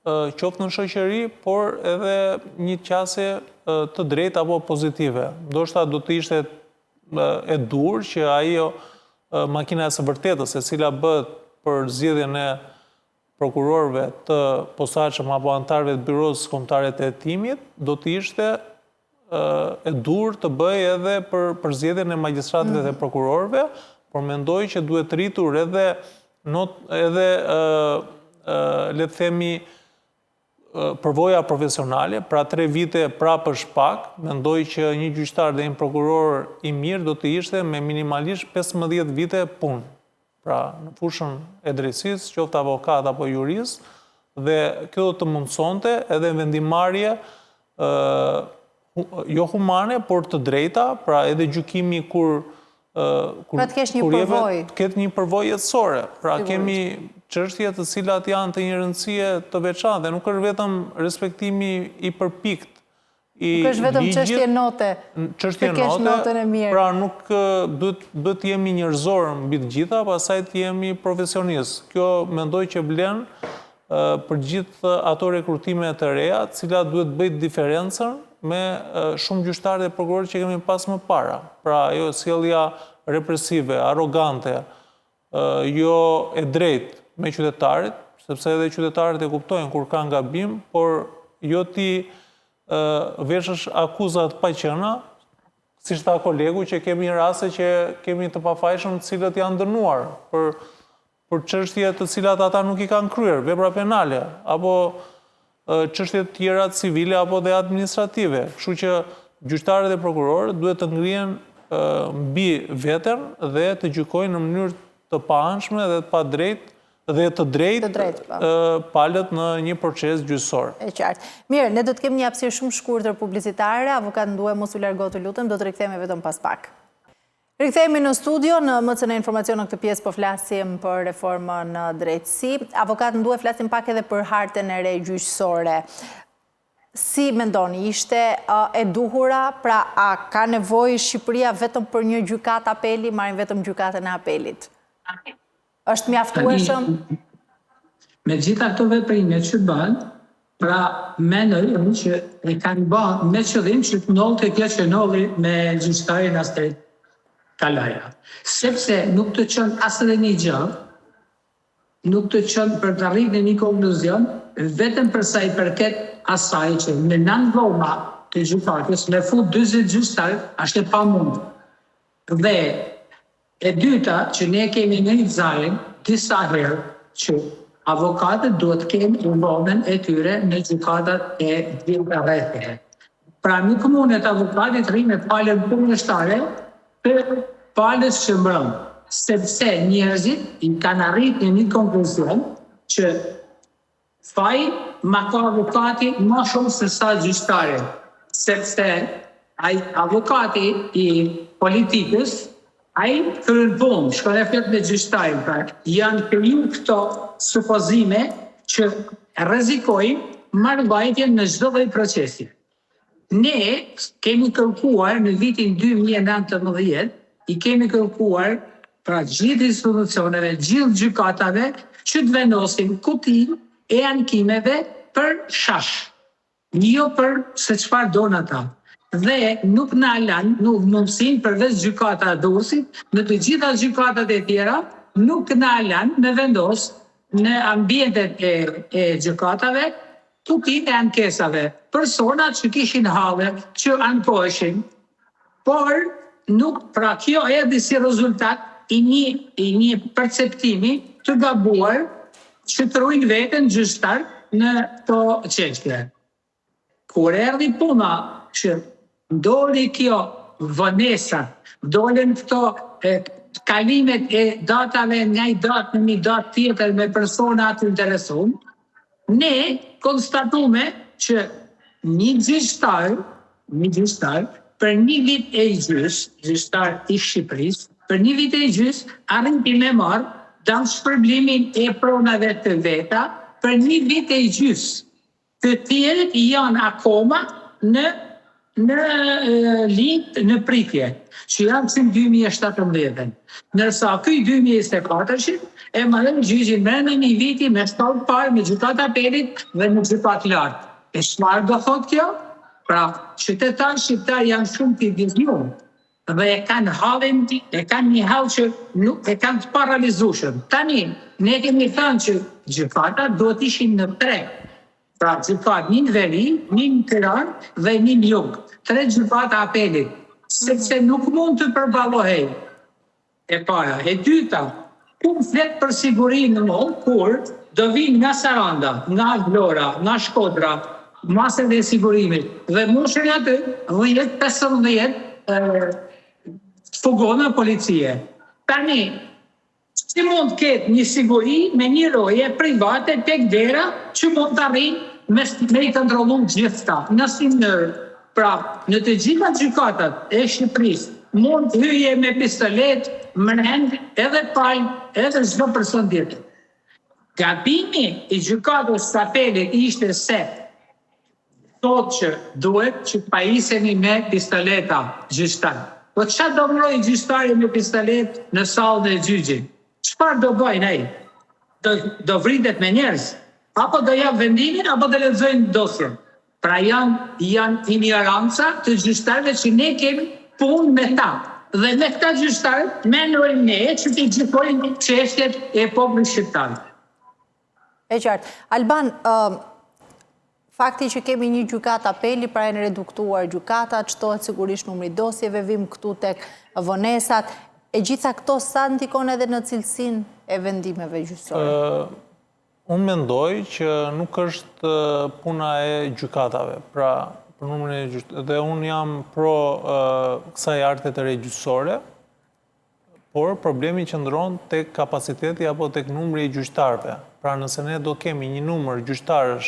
qoftë në shoqëri, por edhe një qasje të drejtë apo pozitive. Ndoshta do të ishte e dur që ajo makina e së vërtetës, e cila bëhet për zgjedhjen e prokurorëve të posaçëm apo anëtarëve të byros kombëtare të hetimit, do të ishte e dur të bëjë edhe për zgjedhjen e magjistratëve dhe prokurorëve, por mendoj që duhet rritur edhe le të themi përvoja profesionale, pra 3 vite prapë është pak, mendoj që një gjyqtar dhe një prokuror i mirë do të ishte me minimalisht 15 vite punë. Pra në fushën e drejtësisë, qoftë avokat apo jurist, dhe kjo do të mundsonte edhe vendimmarrje jo humane, por të drejta, pra edhe gjykimi kur të kesh një përvojë. Ketë një përvojë jetësore. Pra kemi çështje të cilat janë të një rëndësie të veçantë, dhe nuk është vetëm respektimi i përpikt i ligjit. Nuk është vetëm çështje note. Çështje note, pra nuk duhet të jemi njerëzor mbi të gjitha, pastaj të jemi profesionistë. Kjo mendoj që vlen për gjithë ato rekrutime të reja, të cilat duhet bëjt diferencën me shumë gjyqtarë dhe prokurorë që kemi pas më para. Pra jo sjellja represive, arrogante, jo e drejtë me qytetarit, sepse edhe qytetarët e kuptojnë kur kanë gabim, por jo ti veshësh akuzat pa qëna, si tha kolegu që kemi raste që kemi të pafajshëm të cilët janë dënuar për çështje të cilat ata nuk i kanë kryer, vepra penale, apo çështje të tjera civile apo dhe administrative. Kështu që gjyqtarët dhe prokurorët duhet të ngrihen mbi veten dhe të gjykojnë në mënyrë të paanshme dhe të padrejtë dhe të drejtë palët në një proces gjyqësor. E qartë. Mirë, ne do të kemi një hapësirë shumë shkurtër publicitare, avokat Nduaj mos u largo të lutem, do të rikthehemi vetëm pas pak. Rikthehemi në studio, në MCN Informacion në këtë pjesë po flasim për reformën në drejtësi. Avokat Nduaj, flasim pak edhe për hartën e re gjyqësore. Si mendoni, ishte e duhura, pra a ka nevojë Shqipëria vetëm për një gjykat apeli, marrin vetëm gjykatën e apelit? Është mjaftueshëm? Me gjitha këto veprime që bën, pra mendoj që e kanë bën me qëllim që të ndodhte kjo që ndodhi me gjyqtarin Astrid Kalaja. Sepse nuk të qënë asë dhe një gjë, nuk të qënë për të arritur në një konkluzion, vetëm përsa i përket asaj që me 9 voma të gjykatës me fut 40 gjyqtar është e pamundë. Dhe e dyta që ne kemi në zarim disa herë që avokatët duhet kemë involvement e tyre në gjykatat e gjitha rrethëve. Pra nuk mundet avokatit rri me palën kundërshtare për palës që mbrëm, sepse njerëzit i kanë arrit në një konkluzion që faj ma ka avokati ma shumë se sa gjyqtare, sepse avokati i politikës ai kërën punë, shkon e flet me gjyqtarin, pra janë kriju këto supozime që rrezikojnë marrëvajtjen në çdo lloj procesi. Ne kemi kërkuar në vitin 2019, i kemi kërkuar pra gjithë institucioneve, gjithë gjykatave që të vendosin kutin e ankimeve për shash, jo për se çfarë don ata. Dhe nuk na lanë, nuk mundësin përveç gjykata e Durrësit, në të gjitha gjykatat e tjera, nuk na lanë me vendos në ambientet e gjykatave, kutin e ankesave, personat që kishin halle, që ankoheshin, por nuk, pra kjo erdhi si rezultat i një perceptimi të gabuar që të ruajnë veten gjyqtar në këto çështje. Kur erdhi puna që ndoli kjo vonesa, ndolën këto kalimet e datave nga i datë në një datë tjetër me persona të interesuar, ne konstatume që një gjyqtar për një vit e gjyqtar i Shqipërisë, për një vit e gjys, arrinti me marrë dam shpërblimin e pronave të veta për një vit e gjys. Të tjerët janë akoma në pritje, që janë që në 2017. Nërsa këj 2024 e marrën gjyqin brenda një viti me shkallë parë, me gjykat apelit dhe në gjykat lartë. E çfarë do thot kjo? Pra, qytetarë shqiptar janë shumë të vizionë dhe e kanë halin, e kanë një hall që nuk e kanë të paralizueshëm. Tani, ne kemi thënë që gjykata do të ishin në 3. Pra, gjykat një në Veri, një në Tiranë dhe një në Jug. 3 gjykata apelit, sepse nuk mund të përballohej. E para, e dyta, ku flet për sigurinë në mall, kur do vinë nga Saranda, nga Vlora, nga Shkodra, masën e sigurimit, dhe moshën aty 10-15 fugona policie. Tani, si mund të ketë një siguri me një roje private tek dera që mund të arrijë me i kontrollu gjithta. Në si mënyrë, pra, në të gjitha gjykatat e Shqipërisë, mund të hyje me pistolet, mrend, edhe pajnë, edhe çdo person tjetër. Gabimi i gjykatës së apelit ishte se thotë që duhet që pajiseni me pistoleta gjyqtar. Po çfarë do mbrojë gjyqtari me pistolet në sallën e gjyqit? Çfarë do bëjnë ai? Do vritet me njerëz? Apo do jap vendimin, apo do lexojnë dosjen? Pra janë ignoranca të gjyqtarëve që ne kemi punë me ta. Dhe me këta gjyqtarë menojmë ne që t'i gjykojnë çështjet e popullit shqiptar. E qartë. Alban, fakti që kemi një gjykat apeli, pra e në reduktuar gjykata, çtohet sigurisht numri dosjeve, vim këtu tek vonesat, e gjitha këto sa ndikon edhe në cilësinë e vendimeve gjyqësore? Unë mendoj që nuk është puna e gjykatave, pra për numrin e gjyqtarëve, dhe unë jam pro kësaj arte të regjyqësore, por problemi qëndron tek kapaciteti apo tek numri i gjyqtarëve. Pra nëse ne do kemi një numër gjyqtarësh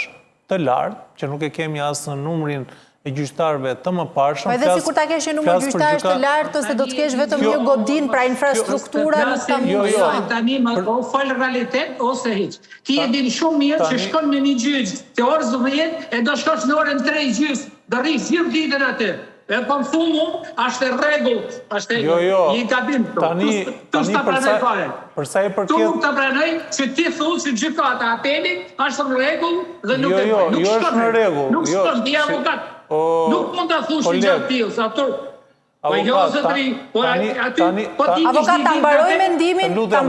të lartë, që nuk e kemi asë në numrin e gjyqtarëve të mëparshëm. Po edhe sikur ta kesh një numër gjyqtarësh të lartë, ose do të kesh vetëm një godin, pra infrastruktura nuk ta mundson. Tani o fal realitet ose hiç. Ti e din shumë mirë që shkon në një gjyq te orë 10 e do shkosh në orën 3 gjys, do rri gjithë ditën aty. E po thumu, është rregull, është një gabim. Tani përsa i përket... Tu nuk të pranoj që ti thuj që gjykata apelit është në rregull dhe nuk e bëj. Jo, është në rregull. Nuk shkon ti avokat. Nuk mund ta thush një gjë tillë, sa ato. Po jo zotri, po aty avokat ta mbaroj mendimin, dhe ta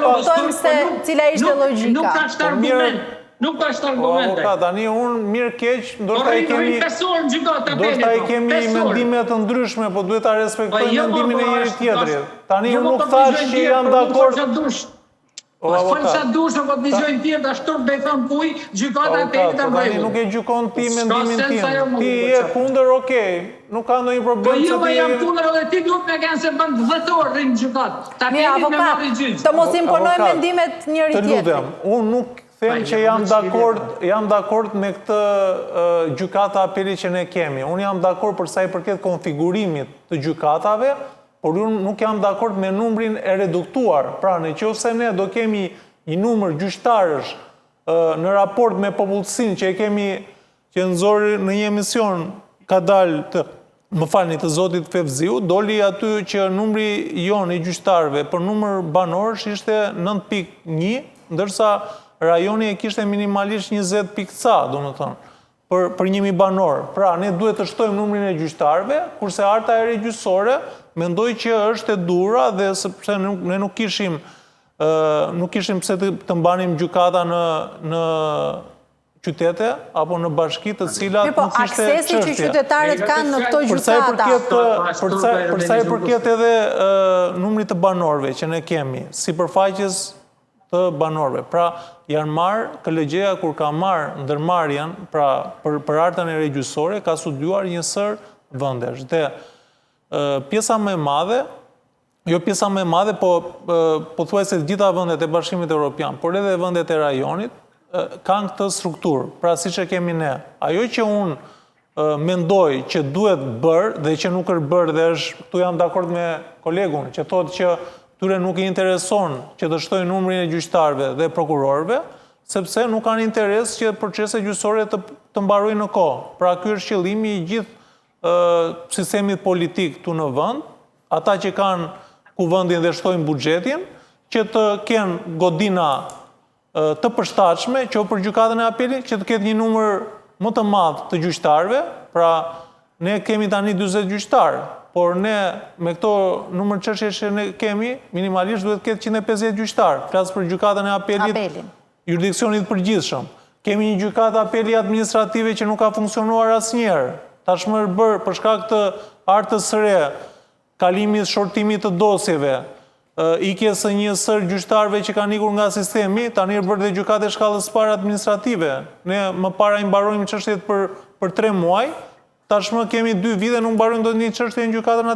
kuptojmë se cila ishte logjika. Nuk ka çfarë argument. Nuk ka shtë argumente. Tani unë mirë keq, ndoshta i kemi mendime të ndryshme, po duhet ta respektojmë mendimin e njëri tjetrit. Tani unë nuk thash që jam dakord. Falë sa dush, po të vizhojnë tjerë, da shtorë dhe i thonë kuj, gjykata e pelit të mbrejnë. Nuk e gjykon ti mendimin tim. Ti je kundër, okej, nuk ka ndonjë problem. Po jo, ma jam kundër edhe ti duhet me kanë se bënd 10 orë rrinë gjykatë. Ta pelit me marri gjyqë. Të mos imponoj mendimet njëri tjetri. Të lutem, unë nuk them që jam dakord me këtë gjykata apeli që ne kemi. Unë jam dakord për sa i përket konfigurimit të gjykatave, por unë nuk jam dakord me numrin e reduktuar. Pra, në qoftë se ne do kemi një numër gjyqtarësh në raport me popullsinë që e kemi që nëzori në një emision ka dalë të zotit Fevziu, doli aty që numri jonë i gjyqtarëve për numër banorësh ishte 9.1, ndërsa rajoni e kishte minimalisht 20 pikca, do më thonë, për 1.000 banorë. Pra, ne duhet të shtojmë numrin e gjyqtarëve, kurse arta e regjysore mendoj që është e dura dhe sepse ne nuk kishim pse të mbanim gjykata në qytete apo në bashki të cilat nuk ishte çështje. Aksesi që qytetarët kanë në këto gjykata. Për sa i përket edhe numrit të banorëve që ne kemi, sipërfaqes të banorëve. Pra, janë marrë, KLG-ja kur ka marrë ndërmarrjen, pra për artën e regjysore, ka studiuar një sër vendesh. Dhe pjesa më e madhe, jo pjesa më e madhe, po thuajse gjitha vendet e Bashkimit Evropian, por edhe vendet e rajonit, kanë këtë strukturë, pra siç e kemi ne. Ajo që unë mendoj që duhet bërë dhe që nuk është bërë dhe këtu jam dakord me kolegun, që thotë që tyre nuk i intereson që të shtojnë numrin e gjyqtarëve dhe prokurorëve, sepse nuk kanë interes që procese gjyqësore të mbarojnë në kohë. Pra ky është qëllimi i gjithë sistemit politik tu në vend, ata që kanë kuvendin dhe shtojnë buxhetin, që të kenë godina të përshtatshme, që për gjykatën e apelit, që të ketë një numër më të madh të gjyqtarëve, pra ne kemi tani 40 gjyqtarë, por ne me këto numër çështjesh që ne kemi, minimalisht duhet të ketë 150 gjyqtarë. Flas për gjykatën e apelit, jurisdiksionit përgjithshëm. Kemi një gjykatë apeli administrative që nuk ka funksionuar asnjëherë. Tashmë është bërë për shkak të artës së re, kalimit shortimit të dosjeve, ikjes së një sër gjyqtarëve që kanë ikur nga sistemi, tani është bërë dhe gjykatë e shkallës parë administrative. Ne më para i mbarojmë çështjet për 3 muaj, tashmë kemi 2 vite nuk mbarojmë dot një çështje në gjykatën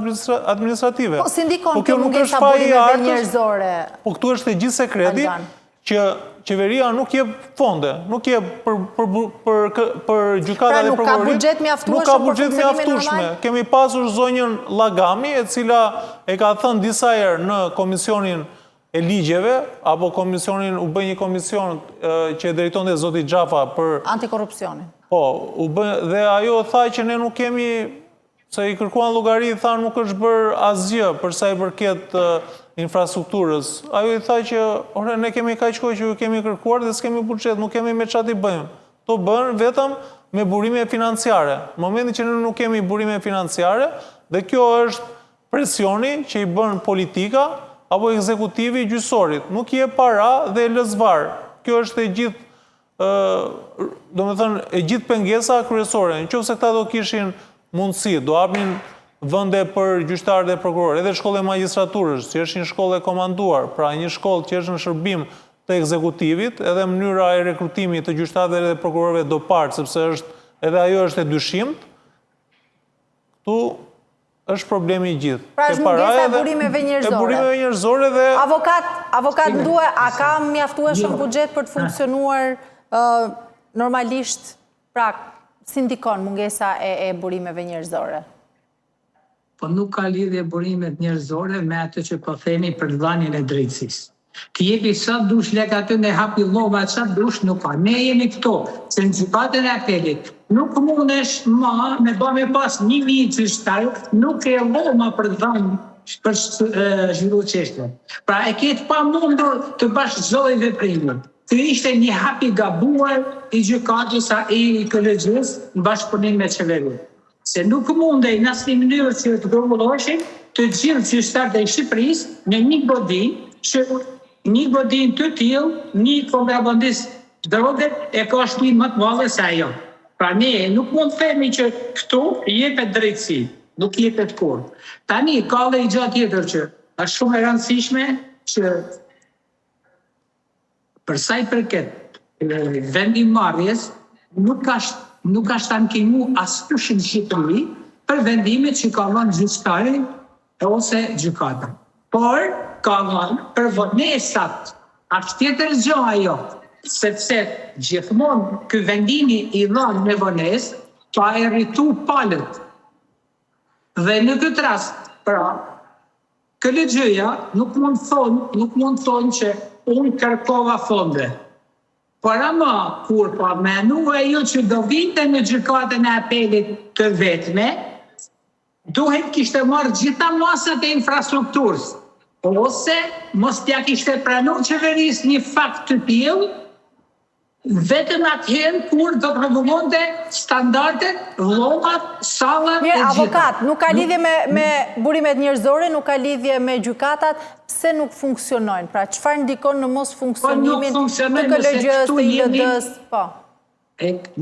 administrative. Po si ndikon kjo mungesa burimeve njerëzore? Po këtu është e gjithë sekreti që qeveria nuk jep fonde, nuk jep për gjykata dhe prokurorit. Pra nuk ka buxhet mjaftueshëm. Nuk ka buxhet mjaftueshme. Kemi pasur zonjën Llagami, e cila e ka thënë disa herë në komisionin e ligjeve, apo komisionin, u bë një komision që e drejtonte zoti Xhafa për antikorrupsionin. Po, dhe ajo tha që ne nuk kemi, se i kërkuan llogari, tha nuk është bërë asgjë për sa i përket infrastrukturës. Ajo i tha që ne kemi kaq kohë që ju kemi kërkuar dhe s'kemi buxhet, nuk kemi me çfarë t'i bëjmë. To bën vetëm me burime financiare. Në momentin që ne nuk kemi burime financiare, dhe kjo është presioni që i bën politika apo ekzekutivi gjyqësorit. Nuk i jep para dhe lë zvar. Kjo është e gjithë e gjithë pengesa kryesore. Nëse këta do kishin mundësi, do hapnin vende për gjyqtarë dhe prokurorë, edhe shkolla e magjistraturës, që është një shkollë e komanduar, pra një shkollë që është në shërbim të ekzekutivit, edhe mënyra e rekrutimit të gjyqtarëve dhe prokurorëve do parë, sepse edhe ajo është e dyshimt, këtu është problemi i gjithë. Pra është mungesa e burimeve njerëzore. E burimeve njerëzore dhe... Avokat ndue, a ka mjaftueshëm buxhet për të funksionuar normalisht, pra si ndikon mungesa e burimeve njerëzore? Po nuk ka lidhje burimet njerëzore me atë që po themi për dhënien e drejtësisë. Ti jepi sa dush lek aty në hapi llova, sa dush nuk ka. Ne jemi këto, se në gjykatën e apelit nuk mundesh me pas 1000 gjyqtarë, nuk e lloma për dhënë për zhvillu çështje. Pra e ketë pa mundur të bash çdo veprim. Ky ishte një hap i gabuar i gjykatës i KLG-s në bashkëpunim me qeverinë. Se nuk mundej në asnjë mënyrë që të rregulloheshin të gjithë gjyqtarët e Shqipërisë në një godin, që një godin të tillë, një kontrabandist droge e ka shpinë më të madhe se ajo. Pra ne nuk mund të themi që këtu jepet drejtësi, nuk jepet kurrë. Tani ka edhe gjë tjetër që është shumë e rëndësishme që për sa i përket vendimarrjes, nuk ka shtankimu askush në Shqipëri për vendimet që ka dhënë gjykatari ose gjykata. Por ka dhënë për vonesat, është tjetër gjë ajo, sepse gjithmonë ky vendimi i dhënë me vonesë ka e rritu palët. Dhe në këtë rast, pra, këllëgjëja nuk mund thonë që unë kërkova fonde. Por ama, kur pa menu e ju që do vinte në gjykatën e apelit të vetme, duhet kishte marrë gjitha masat e infrastrukturës, ose mos t'ja kishte pranu qeverisë një fakt të tillë, vetëm atëherë kur do të rregulonte standardet, llogat, sallat e gjitha. Mirë, avokat, nuk ka lidhje me burimet njerëzore, nuk ka lidhje me gjykatat, pse nuk funksionojnë? Pra, çfarë ndikon në mos funksionimin të KLG-s, të ILD-s? Po.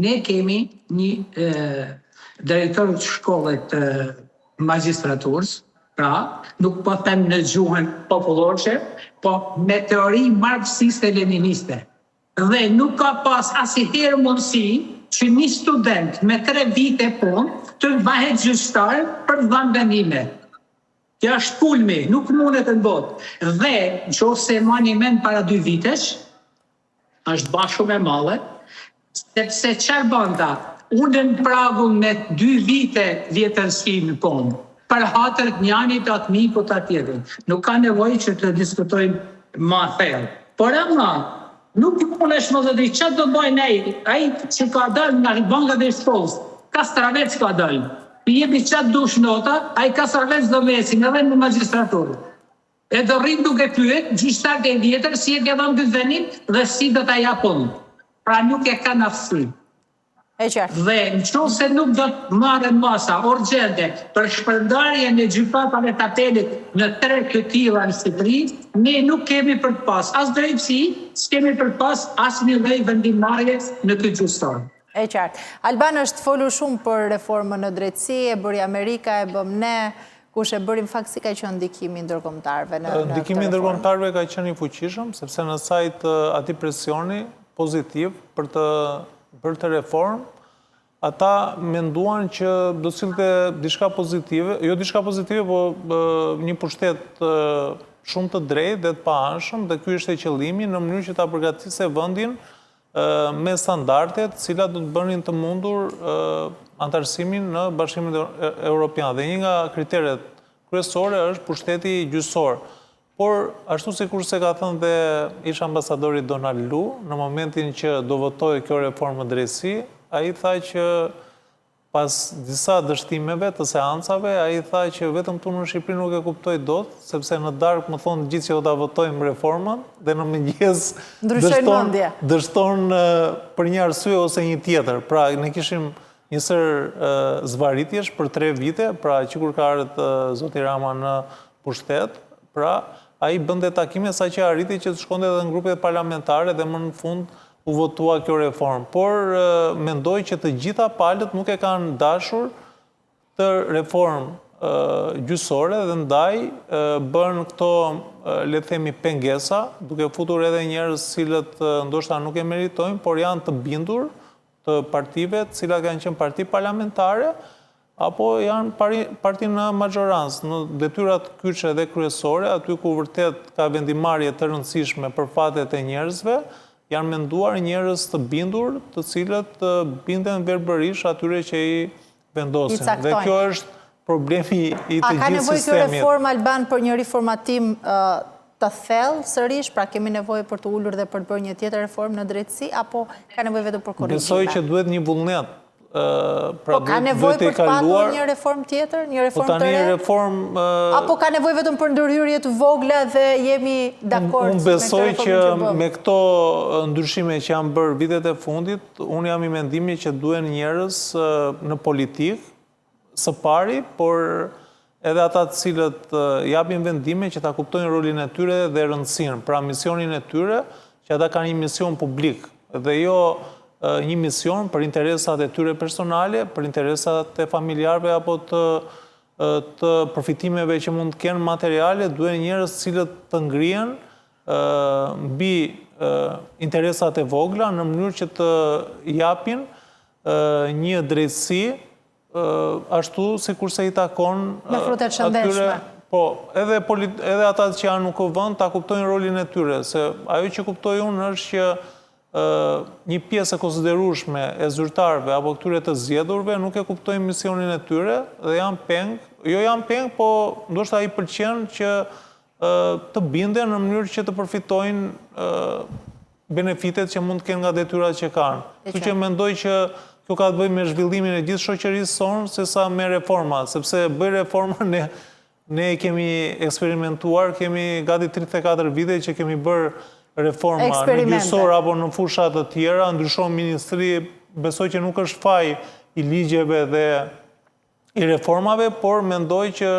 Ne kemi një drejtor të shkollës të magjistraturës, pra, nuk po them në gjuhën popullore, po me teori marksiste leniniste. Dhe nuk ka pas asnjëherë mundësi që një student me 3 vite punë të bëhet gjyqtar për të dhënë vendime. Kjo është kulmi, nuk mundet në botë. Dhe nëse mani mend para 2 vitesh, është bashkë me madhe, sepse çfarë banta? Unë në pragull me 2 vite vjetërsi në punë, për hatër të njanit atë mikut atjetër. Nuk ka nevojë që të diskutojmë më thellë. Por ama nuk punesh më dhe që do bëjnë ai që ka dalë nga banka dhe shkollës, ka stravec ka dalë. Për jepi qatë dush nota, ai ka stravec do mesin edhe në magjistraturë. E do rritë duke pyet, gjyqtarët e vjetër, si e ke dhënë këtë vendim dhe si do ta japun. Pra nuk e ka aftësi. Dhe nëse nuk do të marrën masa urgjente për shpërndarjen e gjykatave të apelit në 3 të tilla në Shqipëri, ne nuk kemi për të pas as drejtësi, s'kemi për të pas as një lloj vendimarrje në këtë gjyqësor. E qartë. Alban është folur shumë për reformën në drejtësi, e bëri Amerika, e bëm ne, kush e bëri në fakt si ka qenë ndikimi ndërkombëtarëve në ndikimi ndërkombëtarëve ka qenë i fuqishëm, sepse në sajt atij presioni pozitiv për të reformë, ata menduan që do sillte diçka pozitive, jo diçka pozitive, po një pushtet shumë të drejtë dhe të paanshëm, dhe ky ishte qëllimi në mënyrë që ta përgatisë vendin me standardet, cilat do të bënin të mundur antarësimin në Bashkimin Evropian. Dhe një nga kriteret kryesore është pushteti gjyqësor. Por, ashtu sikur se ka thënë dhe ish ambasadori Donald Lu, në momentin që do votojë kjo reformë drejtësi, ai tha që pas disa dështimeve të seancave, ai tha që vetëm tu në Shqipëri nuk e kuptoj dot, sepse në darkë më thonë gjithë që do ta votojmë reformën, dhe në mëngjes dështon për një arsye ose një tjetër. Pra, ne kishim një sër zvarritjesh për 3 vite, pra që kur ka ardhur zoti Rama në pushtet, pra ai bënte takime saqë arriti që të shkonte edhe në grupet parlamentare dhe më në fund u votua kjo reformë. Por mendoj që të gjitha palët nuk e kanë dashur të reformë gjyqësore dhe ndaj bën këto, le të themi, pengesa, duke futur edhe njerëz cilët ndoshta nuk e meritojnë, por janë të bindur të partive, të cilat kanë qenë parti parlamentare, apo janë parti në majorancë, në detyrat kyçe dhe kryesore, aty ku vërtet ka vendimarrje të rëndësishme për fatet e njerëzve, janë menduar njerëz të bindur, të cilët binden verbërisht atyre që i vendosin. Dhe kjo është problemi i të gjithë sistemit. A ka nevojë kjo reformë, Alban, për një riformatim të thellë sërish, pra kemi nevojë për të ulur dhe për të bërë një tjetër reformë në drejtësi, apo ka nevojë vetëm për korrigjime? Besoj që duhet një vullnet. Po ka nevojë për të patur një reformë tjetër, një reformë të re? Apo ka nevojë vetëm për ndërhyrje të vogla dhe jemi dakord? Unë besoj që me këto ndryshime që janë bërë vitet e fundit, unë jam i mendimit që duhen njerëz në politikë së pari, por edhe ata të cilët japin vendime që ta kuptojnë rolin e tyre dhe rëndësinë, pra misionin e tyre, që ata kanë një mision publik dhe jo një mision për interesat e tyre personale, për interesat e familjarve apo të përfitimeve që mund të kenë materiale, duhen njerëz cilët të ngrihen mbi interesat e vogla në mënyrë që të japin një drejtësi ashtu si kurse i takon me frutet shëndetshme. Po, edhe ata që janë në kuvend ta kuptojnë rolin e tyre, se ajo që kuptoj unë është që një pjesë e konsiderueshme e zyrtarëve apo këtyre të zgjedhurve nuk e kuptojnë misionin e tyre dhe janë peng, jo janë peng, po ndoshta ai pëlqen që të binden në mënyrë që të përfitojnë benefitet që mund të kenë nga detyrat që kanë. Kështu që mendoj që kjo ka të bëjë me zhvillimin e gjithë shoqërisë sonë sesa me reforma, sepse bëj reforma ne kemi eksperimentuar, kemi gati 34 vite që kemi bërë reforma në gjyqësor apo në fusha të tjera, ndryshon ministri, besoj që nuk është faj i ligjeve dhe i reformave, por mendoj që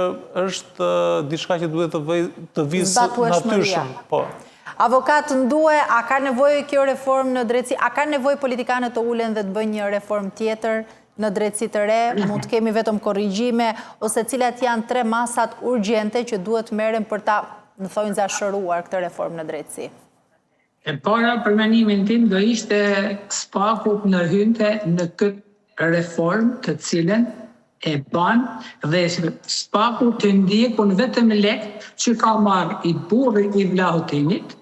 është diçka që duhet të visë natyrshëm. Avokat Ndue, a ka nevojë kjo reformë në drejtësi? A ka nevojë politikanët të ulen dhe të bëjnë një reformë tjetër në drejtësi të re? Mund të kemi vetëm korrigjime, ose cilat janë 3 masat urgjente që duhet merren për ta, në thonjë, zashëruar këtë reformë në drejtësi? E para për mendimin tim do ishte SPAK-u në hynte në këtë reformë të cilën e ban dhe SPAK-u të ndjekun vetëm lek që ka marrë i burri i Vlahutinit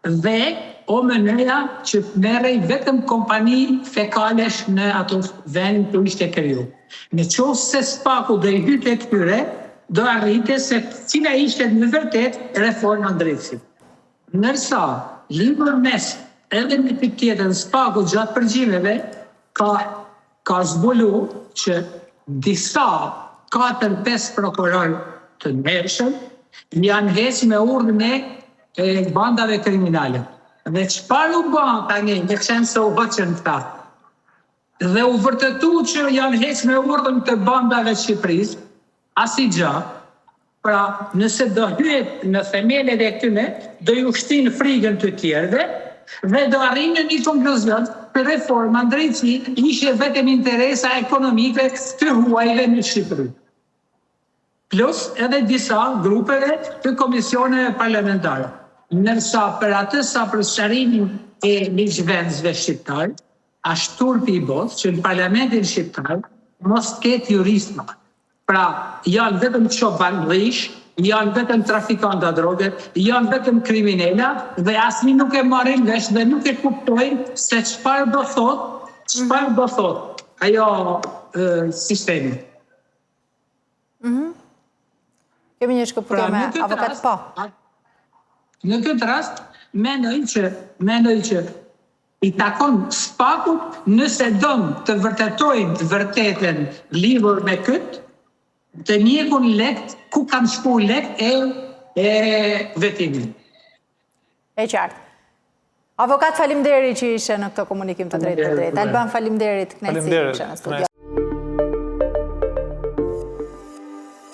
dhe o mënyra që merrej vetëm kompani fekalesh në ato vend të ishte kriju. Në qoftë se SPAK-u do i hyte këtyre, do arrite se cila ishte në vërtet reforma drejtësi. Ndërsa libër mes edhe në të tjetër SPAK-u gjatë përgjimeve ka zbulu që disa 4-5 prokuror të ndershëm janë heqë me urdhën e bandave kriminale. Dhe çfarë u bën tani, në qenë se u hoqën këta? Dhe u vërtetu që janë heqë me urdhën të bandave të Shqipërisë, asgjë. Pra, nëse do hyet në themelet e këtyre, do ju shtin frikën të tjerëve dhe do arrijnë në një konkluzion që reforma në drejtësi ishte vetëm interesa ekonomike të huajve në Shqipëri. Plus edhe disa grupeve të komisioneve parlamentare. Nërsa për atë sa për sqarimin e ligjvendësve shqiptar, është turpi i botë që në parlamentin shqiptar mos ketë jurista. Pra, janë vetëm çobanërish, janë vetëm trafikanta droge, janë vetëm kriminela dhe asnjë nuk e marrin vesh dhe nuk e kuptojnë se çfarë do thot ajo sistemi. Kemi një shkëputje me avokat po. Në këtë rast, mendoj që i takon SPAK-ut nëse don të vërtetojnë vërtetën lidhur me këtë, të njekun lekt ku kanë shku lekt e vetimin. E qartë. Avokat, faleminderit që ishe në këtë komunikim të drejtë për drejtë. Alban, faleminderit, kënaqësi që ishe në studio.